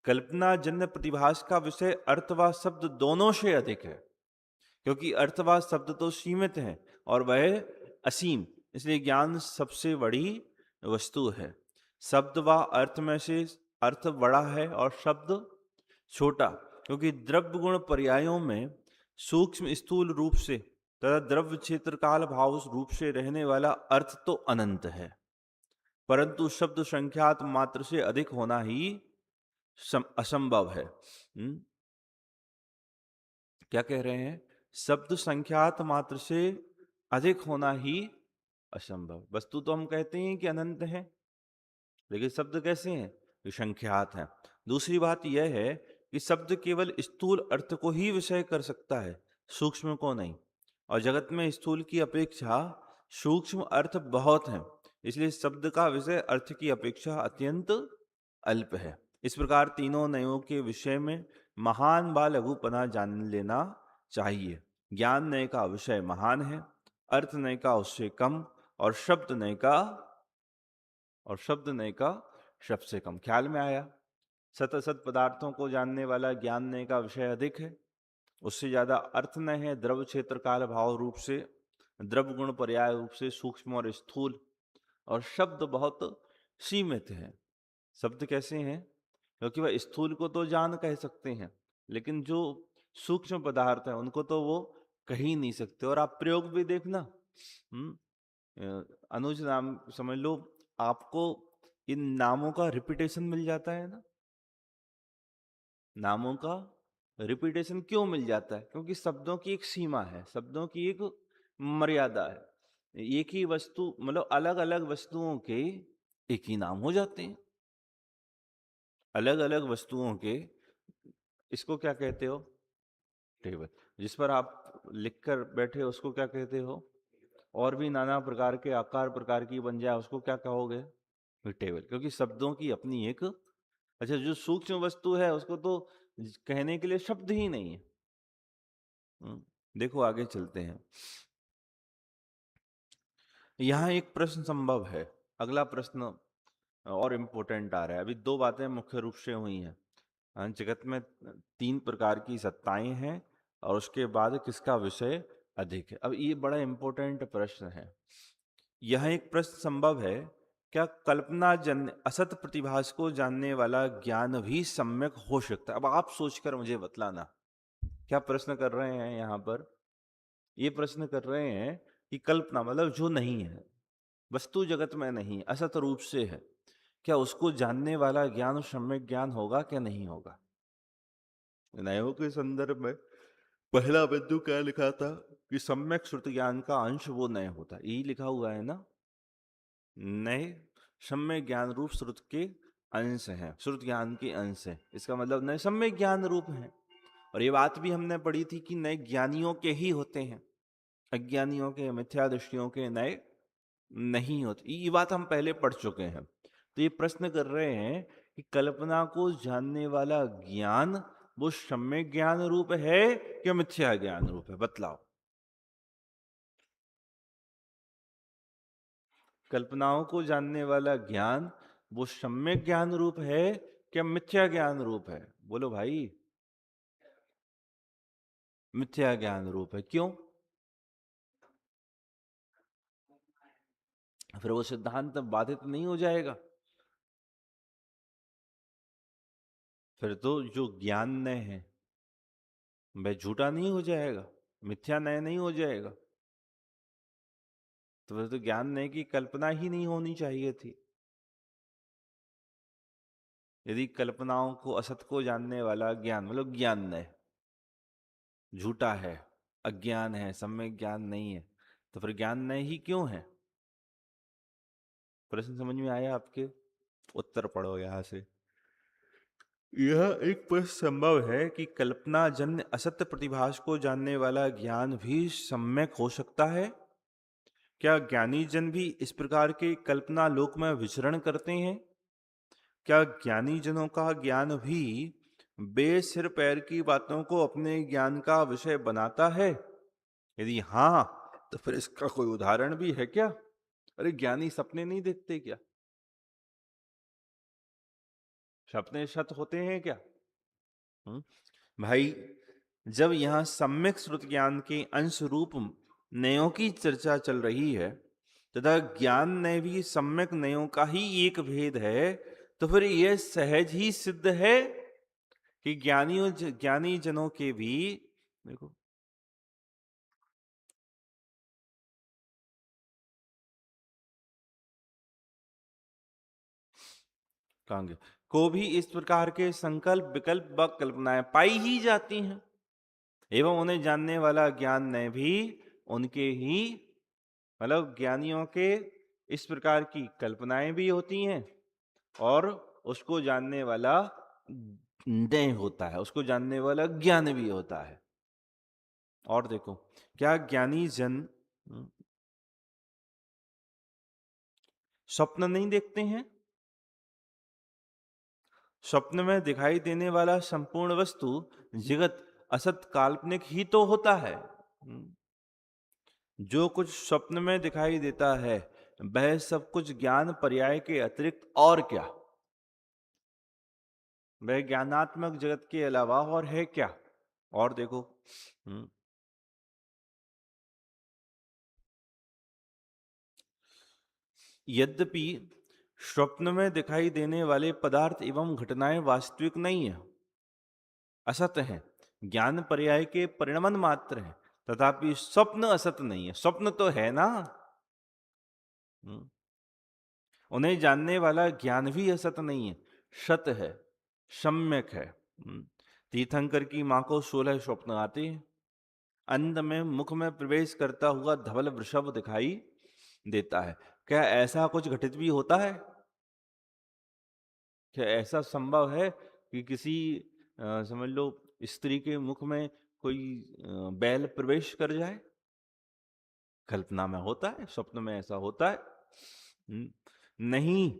S1: कल्पना जन्य प्रतिभास का विषय अर्थवाद शब्द दोनों से अधिक है, क्योंकि अर्थवाद शब्द तो सीमित है और वह असीम, इसलिए ज्ञान सबसे बड़ी वस्तु है। शब्द व अर्थ में से अर्थ बड़ा है और शब्द छोटा, क्योंकि द्रव्य गुण पर्यायों में सूक्ष्म स्थूल रूप से तथा द्रव्य क्षेत्र काल भाव रूप से रहने वाला अर्थ तो अनंत है, परंतु शब्द संख्यात मात्र से अधिक होना ही असंभव है। क्या कह रहे हैं? शब्द संख्यात मात्र से अधिक होना ही असंभव। वस्तु तो हम कहते हैं कि अनंत है, लेकिन शब्द कैसे हैं? ये संख्यात हैं। दूसरी बात यह है कि शब्द केवल स्थूल अर्थ को ही विषय कर सकता है, सूक्ष्म को नहीं। और जगत में स्थूल की अपेक्षा सूक्ष्म अर्थ बहुत हैं, इसलिए शब्द का विषय अर्थ की अपेक्षा अत्यंत अल्प है। इस प्रकार तीनों नयों के विषय में महान व लघुपना जान लेना चाहिए। ज्ञान नय का विषय महान है, अर्थ नय का उससे कम, और शब्द नय का शब्द से कम। ख्याल में आया? सत असत पदार्थों को जानने वाला ज्ञान नय का विषय अधिक है, उससे ज्यादा अर्थ नय है, द्रव्य क्षेत्र काल भाव रूप से, द्रव्य गुण पर्याय रूप से सूक्ष्म और स्थूल, और शब्द बहुत सीमित है। शब्द कैसे हैं? क्योंकि वह स्थूल को तो जान कह सकते हैं, लेकिन जो सूक्ष्म पदार्थ है उनको तो वो कह ही नहीं सकते। और आप प्रयोग भी देखना, अनुज नाम समझ लो, आपको इन नामों का रिपीटेशन मिल जाता है ना। नामों का रिपीटेशन क्यों मिल जाता है? क्योंकि शब्दों की एक सीमा है, शब्दों की एक मर्यादा है। एक ही वस्तु, मतलब अलग अलग वस्तुओं के एक ही नाम हो जाते हैं। अलग अलग वस्तुओं के, इसको क्या कहते हो? टेबल। जिस पर आप लिखकर बैठे हो उसको क्या कहते हो? और भी नाना प्रकार के आकार प्रकार की बन जाए उसको क्या कहोगे? टेबल। क्योंकि शब्दों की अपनी एक, अच्छा, जो सूक्ष्म वस्तु है उसको तो कहने के लिए शब्द ही नहीं है। देखो आगे चलते हैं। यहां एक प्रश्न संभव है। अगला प्रश्न और इम्पोर्टेंट आ रहा है। अभी दो बातें मुख्य रूप से हुई हैं। जगत में तीन प्रकार की सत्ताएं हैं और उसके बाद किसका विषय अधिक है। अब ये बड़ा इंपॉर्टेंट प्रश्न है। यह एक प्रश्न संभव है, क्या कल्पना जन्य असत प्रतिभास को जानने वाला ज्ञान भी सम्यक हो सकता है? अब आप सोचकर मुझे बतलाना, क्या प्रश्न कर रहे हैं यहां पर? ये प्रश्न कर रहे हैं कि कल्पना मतलब जो नहीं है, वस्तु जगत में नहीं, असत रूप से है, क्या उसको जानने वाला ज्ञान सम्यक ज्ञान होगा क्या नहीं होगा? नयों के संदर्भ में पहला बिंदु क्या लिखा था कि सम्यक श्रुति ज्ञान का अंश वो नय होता है, यही लिखा हुआ है ना। नए सम्यक ज्ञान रूप श्रुत के अंश हैं, श्रुत ज्ञान के अंश है, इसका मतलब नए सम्यक ज्ञान रूप है। और ये बात भी हमने पढ़ी थी कि नए ज्ञानियों के ही होते हैं, अज्ञानियों के, मिथ्या दृष्टियों के नए नहीं होते। ये बात हम पहले पढ़ चुके हैं। तो ये प्रश्न कर रहे हैं कि कल्पना को जानने वाला ज्ञान वो सम्यक ज्ञान रूप है या मिथ्या ज्ञान रूप है? बतलाओ। कल्पनाओं को जानने वाला ज्ञान वो सम्यक ज्ञान रूप है क्या मिथ्या ज्ञान रूप है? बोलो भाई। मिथ्या ज्ञान रूप है। क्यों? फिर वो सिद्धांत बाधित नहीं हो जाएगा? फिर तो जो ज्ञान नय है वह झूठा नहीं हो जाएगा, मिथ्या नय नहीं हो जाएगा। तो फिर तो ज्ञान नय की कल्पना ही नहीं होनी चाहिए थी। यदि कल्पनाओं को, असत को जानने वाला ज्ञान मतलब ज्ञान नय झूठा है, अज्ञान है, सम्यक ज्ञान नहीं है, तो फिर ज्ञान नय ही क्यों है? प्रश्न समझ में आया आपके? उत्तर पढ़ो यहां से। यह एक प्रश्न संभव है कि कल्पना जन्य असत्य प्रतिभास को जानने वाला ज्ञान भी सम्यक हो सकता है। क्या ज्ञानी जन भी इस प्रकार के कल्पना लोक में विचरण करते हैं? क्या ज्ञानी जनों का ज्ञान भी बेसिर पैर की बातों को अपने ज्ञान का विषय बनाता है? यदि हाँ, तो फिर इसका कोई उदाहरण भी है क्या? अरे ज्ञानी सपने नहीं देखते क्या? सपने सत होते हैं क्या? हम्म? भाई, जब यहाँ सम्यक श्रुत ज्ञान के अंश रूप नयों की चर्चा चल रही है तथा ज्ञान नय भी सम्यक नयों का ही एक भेद है, तो फिर यह सहज ही सिद्ध है कि ज्ञानी जनों के भी, देखो, कहेंगे को भी इस प्रकार के संकल्प विकल्प व कल्पनाएं पाई ही जाती हैं एवं उन्हें जानने वाला ज्ञान ने भी उनके ही, मतलब ज्ञानियों के इस प्रकार की कल्पनाएं भी होती हैं और उसको जानने वाला ज्ञ होता है, उसको जानने वाला ज्ञान भी होता है। और देखो, क्या ज्ञानी जन स्वप्न नहीं देखते हैं? स्वप्न में दिखाई देने वाला संपूर्ण वस्तु जगत असत काल्पनिक ही तो होता है। जो कुछ स्वप्न में दिखाई देता है वह सब कुछ ज्ञान पर्याय के अतिरिक्त और क्या? वह ज्ञानात्मक जगत के अलावा और है क्या? और देखो, यद्यपि स्वप्न में दिखाई देने वाले पदार्थ एवं घटनाएं वास्तविक नहीं है, असत है, ज्ञान पर्याय के परिणमन मात्र है, तथापि स्वप्न असत नहीं है। स्वप्न तो है ना। हम्म, उन्हें जानने वाला ज्ञान भी असत नहीं है, सत है, सम्यक है। तीर्थंकर की मां को 16 स्वप्न आते हैं। अंत में मुख में प्रवेश करता हुआ धवल वृषभ दिखाई देता है। क्या ऐसा कुछ घटित भी होता है? क्या ऐसा संभव है कि किसी समझ लो स्त्री के मुख में कोई बैल प्रवेश कर जाए? कल्पना में होता है, स्वप्न में ऐसा होता है? नहीं।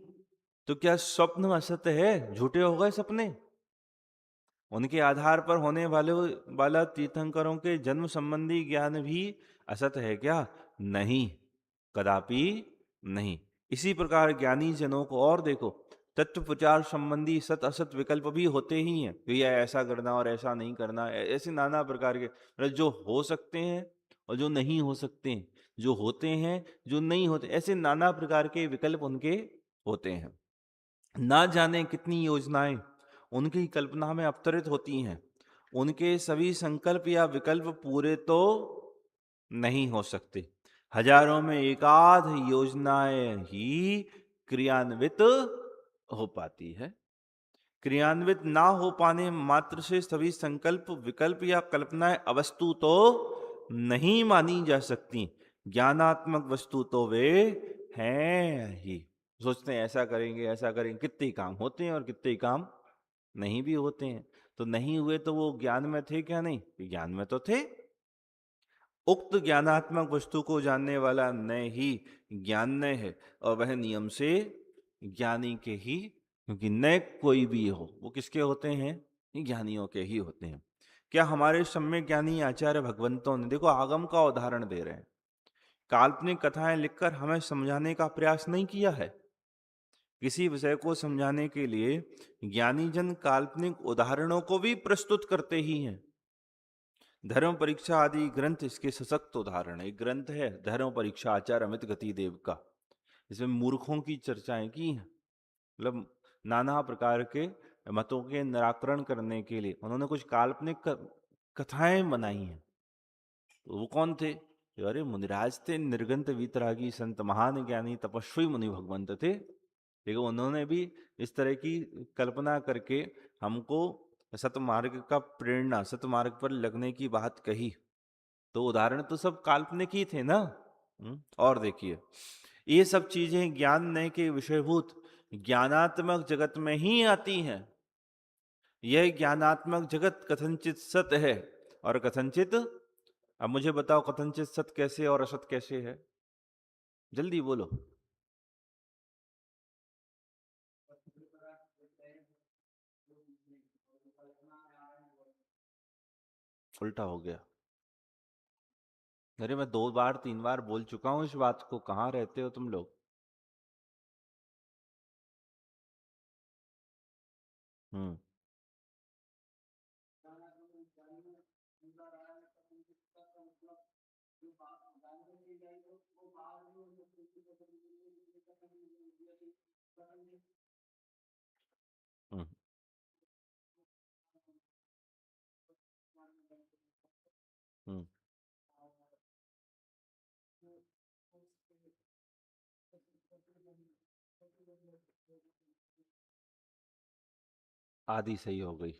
S1: तो क्या स्वप्न असत्य है? झूठे हो गए सपने? उनके आधार पर होने वाला तीर्थंकरों के जन्म संबंधी ज्ञान भी असत है क्या? नहीं, कदापि नहीं। इसी प्रकार ज्ञानी जनों को और देखो, तत्व प्रचार संबंधी सत असत विकल्प भी होते ही हैं कि यह ऐसा करना और ऐसा नहीं करना, ऐसे नाना प्रकार के, मतलब जो हो सकते हैं और जो नहीं हो सकते हैं, जो होते हैं जो नहीं होते, ऐसे नाना प्रकार के विकल्प उनके होते हैं। ना जाने कितनी योजनाएं उनकी कल्पना में अवतरित होती हैं। उनके सभी संकल्प या विकल्प पूरे तो नहीं हो सकते। हजारों में एकाध योजनाएं ही क्रियान्वित हो पाती है। क्रियान्वित ना हो पाने मात्र से सभी संकल्प विकल्प या कल्पनाएं अवस्तु तो नहीं मानी जा सकती। ज्ञानात्मक वस्तु तो वे हैं ही। सोचते हैं ऐसा करेंगे ऐसा करेंगे, कितने काम होते हैं और कितने काम नहीं भी होते हैं। तो नहीं हुए तो वो ज्ञान में थे क्या? नहीं, ज्ञान में तो थे। उक्त ज्ञानात्मक वस्तु को जानने वाला नय ही ज्ञानमय है और वह नियम से ज्ञानी के ही, क्योंकि नय कोई भी हो वो किसके होते हैं? ज्ञानियों के ही होते हैं। क्या हमारे सम्यक ज्ञानी आचार्य भगवंतों ने, देखो आगम का उदाहरण दे रहे हैं, काल्पनिक कथाएं लिखकर हमें समझाने का प्रयास नहीं किया है? किसी विषय को समझाने के लिए ज्ञानी जन काल्पनिक उदाहरणों को भी प्रस्तुत करते ही हैं। धर्म परीक्षा आदि ग्रंथ इसके सशक्त उदाहरण है। एक ग्रंथ है धर्म परीक्षा आचार्य अमित गति देव का, इसमें मूर्खों की चर्चाएं की हैं। मतलब नाना प्रकार के मतों के निराकरण करने के लिए उन्होंने कुछ काल्पनिक कथाएं बनाई हैं। तो वो कौन थे? अरे मुनिराज थे, निर्गंत वीतरागी संत, महान ज्ञानी तपस्वी मुनि भगवंत थे। देखो उन्होंने भी इस तरह की कल्पना करके हमको सतमार्ग का प्रेरणा, सतमार्ग पर लगने की बात कही। तो उदाहरण तो सब काल्पनिक ही थे ना। और देखिए, ये सब चीजें ज्ञान नय के विषयभूत ज्ञानात्मक जगत में ही आती हैं। यह ज्ञानात्मक जगत कथनचित सत्य है और कथनचित, अब मुझे बताओ कथनचित सत्य कैसे और असत कैसे है? जल्दी बोलो। उल्टा हो गया। अरे मैं 2 बार 3 बार बोल चुका हूं इस बात को, कहाँ रहते हो तुम लोग। हम्म। हम्म। हम्म। आदि सही हो गई।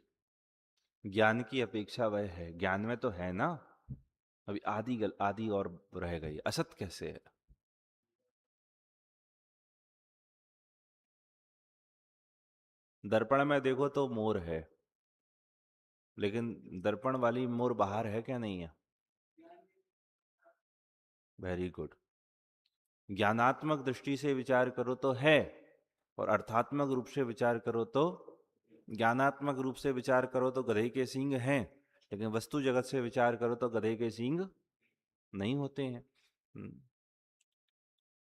S1: ज्ञान की अपेक्षा वह है, ज्ञान में तो है ना। अभी आदि और रह गई, असत कैसे है। दर्पण में देखो तो मोर है, लेकिन दर्पण वाली मोर बाहर है क्या, नहीं है। Very good. ज्ञानात्मक दृष्टि से विचार करो तो है, और अर्थात्मक रूप से विचार करो तो, ज्ञानात्मक रूप से विचार करो तो गधे के सींग हैं, लेकिन वस्तु जगत से विचार करो तो गधे के सींग नहीं होते हैं।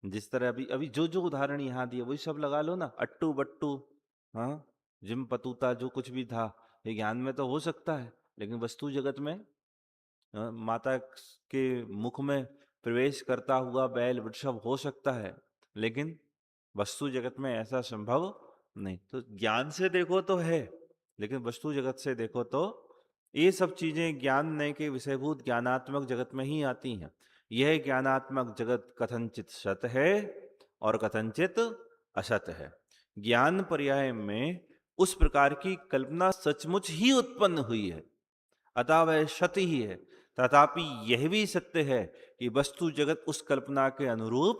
S1: जिस तरह अभी अभी जो जो उदाहरण यहाँ दिए वही सब लगा लो ना, अट्टू बट्टू, हाँ, जिम पतूता, जो कुछ भी था, ये ज्ञान में तो हो सकता है, लेकिन वस्तु जगत में माता के मुख में प्रवेश करता हुआ बैल वृषभ हो सकता है, लेकिन वस्तु जगत में ऐसा संभव नहीं। तो ज्ञान से देखो तो है, लेकिन वस्तु जगत से देखो तो ये सब चीजें ज्ञान नहीं के विषयभूत ज्ञानात्मक जगत में ही आती हैं। यह ज्ञानात्मक जगत कथनचित सत है और कथनचित असत है। ज्ञान पर्याय में उस प्रकार की कल्पना सचमुच ही उत्पन्न हुई है, अतः वह सत्य ही है। तथापि यह भी सत्य है कि वस्तु जगत उस कल्पना के अनुरूप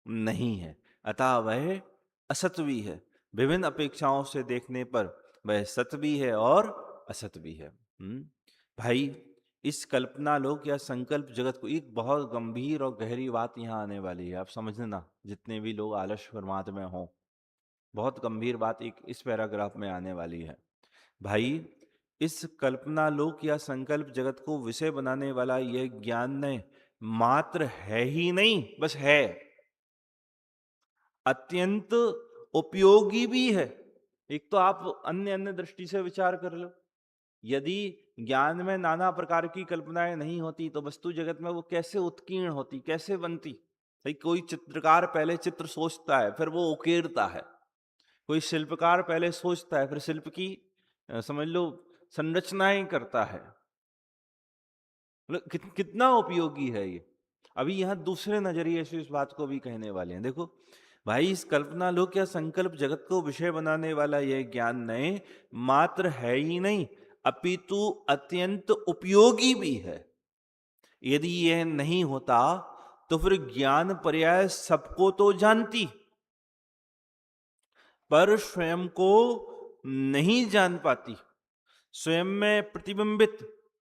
S1: नहीं है, अतः वह असत भी है। विभिन्न अपेक्षाओं से देखने पर वह सत्य भी है और असत भी है। भाई, इस कल्पना लोक या संकल्प जगत को, एक बहुत गंभीर और गहरी बात यहाँ आने वाली है, आप समझना, जितने भी लोग आलस्य प्रमाद में हों, बहुत गंभीर बात एक इस पैराग्राफ में आने वाली है। भाई, इस कल्पना लोक या संकल्प जगत को विषय बनाने वाला यह ज्ञान ने मात्र है ही नहीं, बस है, अत्यंत उपयोगी भी है। एक तो आप अन्य अन्य दृष्टि से विचार कर लो, यदि ज्ञान में नाना प्रकार की कल्पनाएं नहीं होती तो वस्तु जगत में वो कैसे उत्कीर्ण होती, कैसे बनती। भाई, कोई चित्रकार पहले चित्र सोचता है, फिर वो उकेरता है। कोई शिल्पकार पहले सोचता है, फिर शिल्प की समझ लो संरचनाएं करता है। मतलब कितना उपयोगी है ये। अभी यहां दूसरे नजरिए से इस बात को भी कहने वाले हैं। देखो भाई, इस कल्पना लोक या संकल्प जगत को विषय बनाने वाला यह ज्ञान नए मात्र है ही नहीं, अपितु अत्यंत उपयोगी भी है। यदि यह नहीं होता तो फिर ज्ञान पर्याय सबको तो जानती, पर स्वयं को नहीं जान पाती। स्वयं में प्रतिबिंबित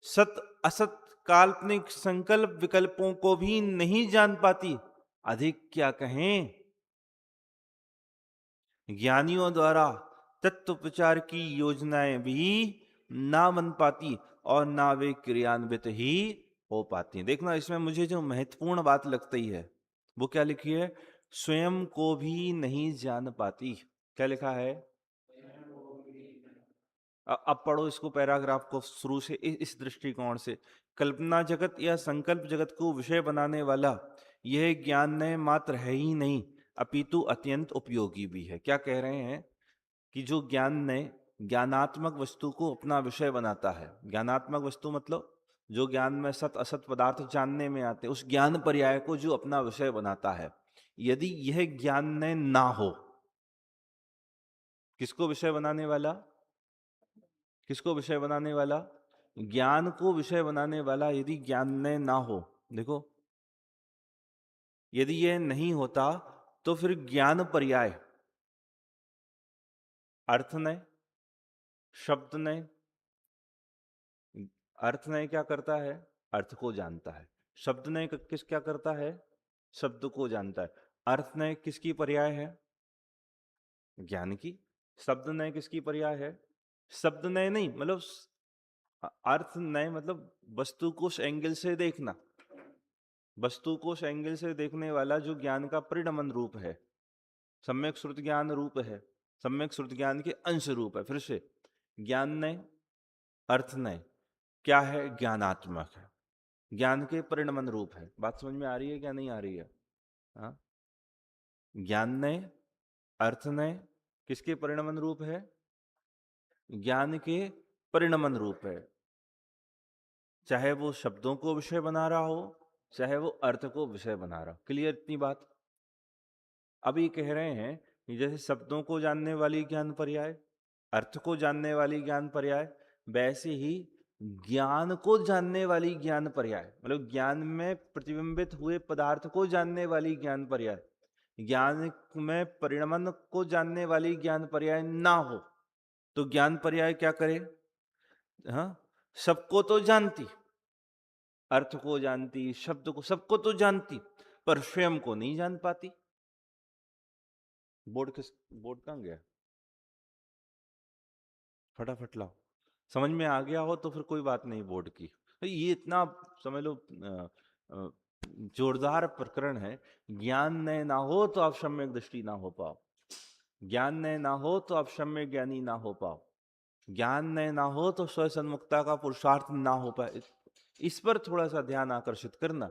S1: सत असत काल्पनिक संकल्प विकल्पों को भी नहीं जान पाती। अधिक क्या कहें, ज्ञानियों द्वारा तत्व प्रचार की योजनाएं भी ना बन पाती और ना वे क्रियान्वित ही हो पाती। देखना, इसमें मुझे जो महत्वपूर्ण बात लगती है वो क्या लिखी है, स्वयं को भी नहीं जान पाती। क्या लिखा है, अब पढ़ो इसको, पैराग्राफ को शुरू से इस दृष्टिकोण से। कल्पना जगत या संकल्प जगत को विषय बनाने वाला यह ज्ञान ने मात्र है ही नहीं, अपितु अत्यंत उपयोगी भी है। क्या कह रहे हैं कि जो ज्ञान ने ज्ञानात्मक वस्तु को अपना विषय बनाता है, ज्ञानात्मक वस्तु मतलब जो ज्ञान में सत असत पदार्थ जानने में आते, उस ज्ञान पर्याय को जो अपना विषय बनाता है, यदि यह ज्ञान ने ना हो, किसको विषय बनाने वाला, किसको विषय बनाने वाला, ज्ञान को विषय बनाने वाला यदि ज्ञान ने ना हो, देखो, यदि यह नहीं होता तो फिर ज्ञान पर्याय अर्थ ने, शब्द ने, अर्थ ने क्या करता है, अर्थ को जानता है। शब्द ने किस क्या करता है, शब्द को जानता है। अर्थ नय किसकी पर्याय है? ज्ञान की। शब्द नय किसकी पर्याय है? शब्द नय नहीं, मतलब अर्थ नय मतलब वस्तु को उस एंगल से देखना, वस्तु को उस एंगल से देखने वाला जो ज्ञान का परिणमन रूप है, सम्यक श्रुत ज्ञान रूप है, सम्यक श्रुत ज्ञान के अंश रूप है। फिर से ज्ञान नय, अर्थ नय क्या है? ज्ञानात्मक है, ज्ञान के परिणमन रूप है। बात समझ में आ रही है क्या नहीं आ रही है? हाँ, ज्ञान नय, अर्थ नय किसके परिणमन रूप है? ज्ञान के परिणमन रूप है। चाहे वो शब्दों को विषय बना रहा हो, चाहे वो अर्थ को विषय बना रहा हो। क्लियर इतनी बात? अब ये कह रहे हैं कि जैसे शब्दों को जानने वाली ज्ञान पर्याय, अर्थ को जानने वाली ज्ञान पर्याय, वैसे ही ज्ञान को जानने वाली ज्ञान पर्याय, मतलब ज्ञान में प्रतिबिंबित हुए पदार्थ को जानने वाली ज्ञान पर्याय, ज्ञान में परिणमन को जानने वाली ज्ञान पर्याय ना हो तो ज्ञान पर्याय क्या करे? हाँ, सबको तो जानती, अर्थ को जानती, शब्द को, सबको तो जानती, पर स्वयं को नहीं जान पाती। बोर्ड कहां गया? फटाफट लाओ। समझ में आ गया हो तो फिर कोई बात नहीं बोर्ड की। तो ये इतना समझ लो जोरदार प्रकरण है। ज्ञान नय ना हो तो आप सम्यक दृष्टि ना हो पाओ, ज्ञान नय ना हो तो आप सम्यक ज्ञानी ना हो पाओ, ज्ञान नय ना हो तो स्व सन्मुखता का पुरुषार्थ ना हो पाए। इस पर थोड़ा सा ध्यान आकर्षित करना।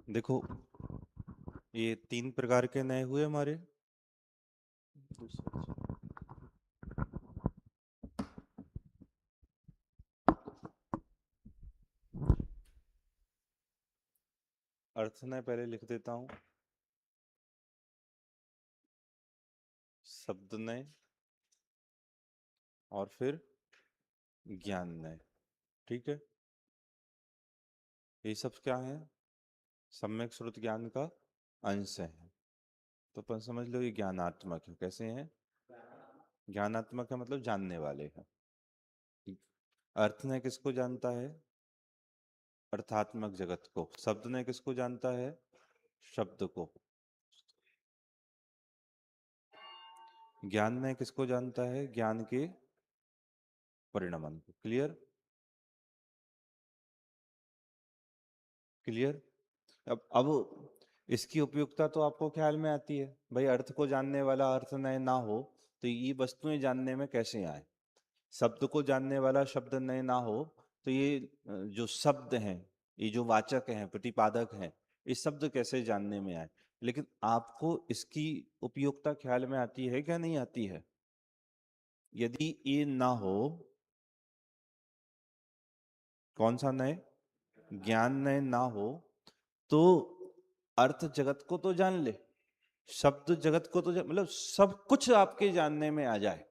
S1: देखो, ये 3 प्रकार के नए हुए हमारे। अर्थ नय पहले लिख देता हूं, शब्द नय, और फिर ज्ञान नय। ठीक है, ये सब क्या है? सम्यक श्रुत ज्ञान का अंश है। तो अपन समझ लो ये ज्ञानात्मक है। कैसे हैं? ज्ञानात्मक है मतलब जानने वाले हैं। अर्थ ने किसको जानता है? अर्थात्मक जगत को। शब्द ने किसको जानता है? शब्द को। ज्ञान ने किसको जानता है? ज्ञान के परिणमन को। क्लियर? क्लियर? अब इसकी उपयुक्ता तो आपको ख्याल में आती है। भाई अर्थ को जानने वाला अर्थ नय ना हो तो ये वस्तुएं जानने में कैसे आए? शब्द को जानने वाला शब्द नय ना हो तो ये जो शब्द हैं, ये जो वाचक हैं, प्रतिपादक हैं, इस शब्द कैसे जानने में आए? लेकिन आपको इसकी उपयोगिता ख्याल में आती है क्या नहीं आती है? यदि ये ना हो, कौन सा नय? ज्ञान नय ना हो तो अर्थ जगत को तो जान ले, शब्द जगत को तो मतलब सब कुछ आपके जानने में आ जाए।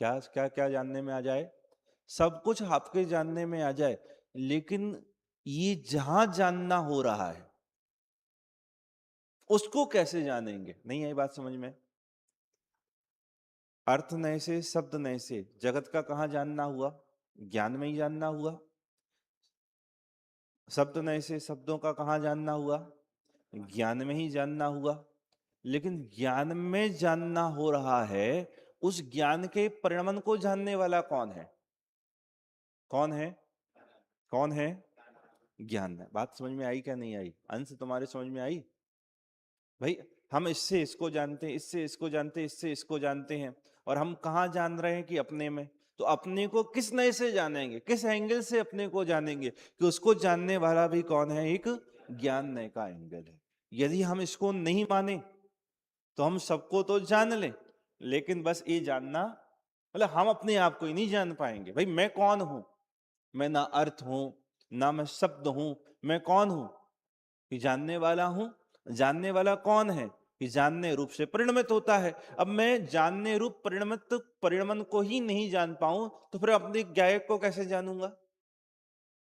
S1: क्या क्या क्या जानने में आ जाए? सब कुछ आपके जानने में आ जाए, लेकिन ये जहां जानना हो रहा है उसको कैसे जानेंगे? नहीं आई बात समझ में? अर्थ नय से, शब्द नय से जगत का कहां जानना हुआ? ज्ञान में ही जानना हुआ। शब्द नय से शब्दों का कहां जानना हुआ? ज्ञान में ही जानना हुआ। लेकिन ज्ञान में जानना हो रहा है, उस ज्ञान के परिणमन को जानने वाला कौन है? कौन है? कौन है? ज्ञान है। बात समझ में आई क्या नहीं आई? अंश तुम्हारे समझ में आई? भाई हम इससे इसको जानते हैं, इससे इसको जानते हैं, इससे इसको जानते हैं, और हम कहाँ जान रहे हैं कि अपने में? तो अपने को किस नए से जानेंगे, किस एंगल से अपने को जानेंगे? कि उसको जानने वाला भी कौन है? एक ज्ञान नय का एंगल है। यदि हम इसको नहीं माने तो हम सबको तो जान लें, लेकिन बस ये जानना, मतलब हम अपने आप को ही नहीं जान पाएंगे। भाई मैं कौन हूं? मैं ना अर्थ हूं, ना मैं शब्द हूं, मैं कौन हूं? कि जानने वाला हूं। जानने वाला कौन है? कि जानने रूप से परिणमित होता है। अब मैं जानने रूप परिणमित परिणमन को ही नहीं जान पाऊं तो फिर अपने ज्ञायक को कैसे जानूंगा?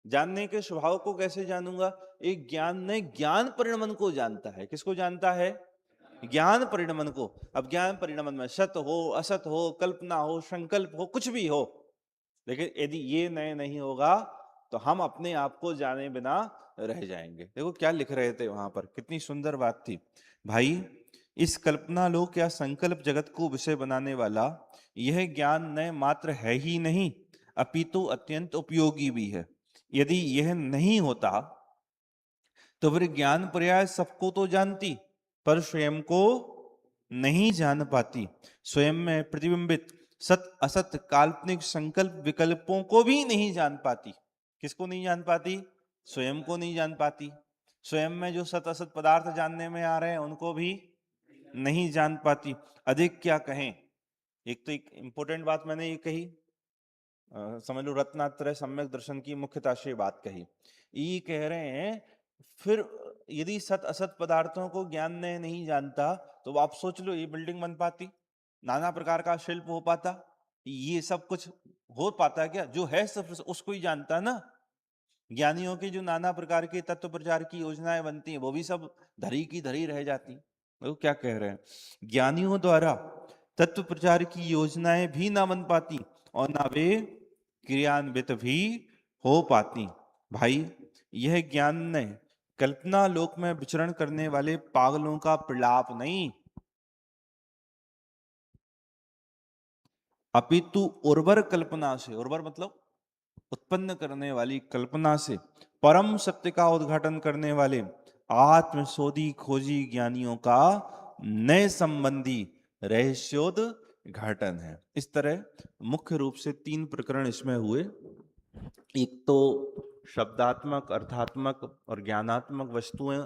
S1: जानने के स्वभाव को कैसे जानूंगा? एक ज्ञान ने ज्ञान परिणमन को जानता है। किसको जानता है? ज्ञान परिणमन को। अब ज्ञान परिणमन में सत हो, असत हो, कल्पना हो, संकल्प हो, कुछ भी हो, लेकिन यदि ये नए नहीं होगा तो हम अपने आप को जाने बिना रह जाएंगे। देखो क्या लिख रहे थे वहां पर, कितनी सुंदर बात थी। भाई इस कल्पना लोक या संकल्प जगत को विषय बनाने वाला यह ज्ञान नए मात्र है ही नहीं, अपितु अत्यंत उपयोगी भी है। यदि यह नहीं होता तो फिर ज्ञान पर्याय सबको तो जानती, पर स्वयं को नहीं जान पाती। स्वयं में प्रतिबिंबित सत असत काल्पनिक संकल्प विकल्पों को भी नहीं जान पाती। किसको नहीं जान पाती? स्वयं को नहीं जान पाती। स्वयं में जो सत असत पदार्थ जानने में आ रहे हैं उनको भी नहीं जान पाती। अधिक क्या कहें, एक तो एक इंपॉर्टेंट बात मैंने ये कही, समझ लो रत्नात्रय सम्यक दर्शन की मुख्यता से बात कही। ये कह रहे हैं फिर यदि सत असत पदार्थों को ज्ञान ने नहीं जानता तो आप सोच लो ये बिल्डिंग बन पाती, नाना प्रकार का शिल्प हो पाता, ये सब कुछ हो पाता क्या? जो है सब उसको ही जानता ना। ज्ञानियों की जो नाना प्रकार के तत्व प्रचार की योजनाएं बनती हैं वो भी सब धरी की धरी रह जाती। वो क्या कह रहे हैं? ज्ञानियों द्वारा तत्व प्रचार की योजनाएं भी ना बन पाती और ना वे क्रियान्वित भी हो पाती। भाई यह ज्ञान ने कल्पना लोक में विचरण करने वाले पागलों का प्रलाप नहीं, अपितु उर्वर कल्पना से, उर्वर मतलब उत्पन्न करने वाली कल्पना से परम सत्य का उद्घाटन करने वाले आत्मशोधी खोजी ज्ञानियों का नए संबंधी रहस्योद्घाटन है। इस तरह मुख्य रूप से 3 प्रकरण इसमें हुए। एक तो शब्दात्मक, अर्थात्मक और ज्ञानात्मक वस्तुएं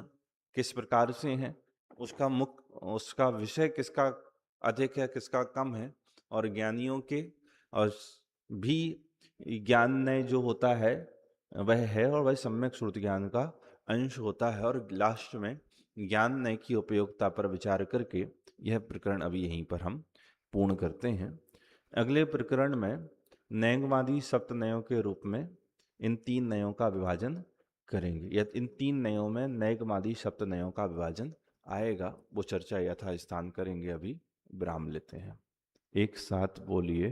S1: किस प्रकार से हैं, उसका विषय किसका अधिक है, किसका कम है, और ज्ञानियों के और भी ज्ञान ने जो होता है वह है, और वह सम्यक श्रुति ज्ञान का अंश होता है। और लास्ट में ज्ञान नय की उपयोगिता पर विचार करके यह प्रकरण अभी यहीं पर हम पूर्ण करते हैं। अगले प्रकरण में नैगवादी सप्तनयों के रूप में इन 3 नयों का विभाजन करेंगे, या इन 3 नयों में नैगवादी सप्तनयों का विभाजन आएगा, वो चर्चा यथास्थान करेंगे। अभी विराम लेते हैं। एक साथ बोलिए।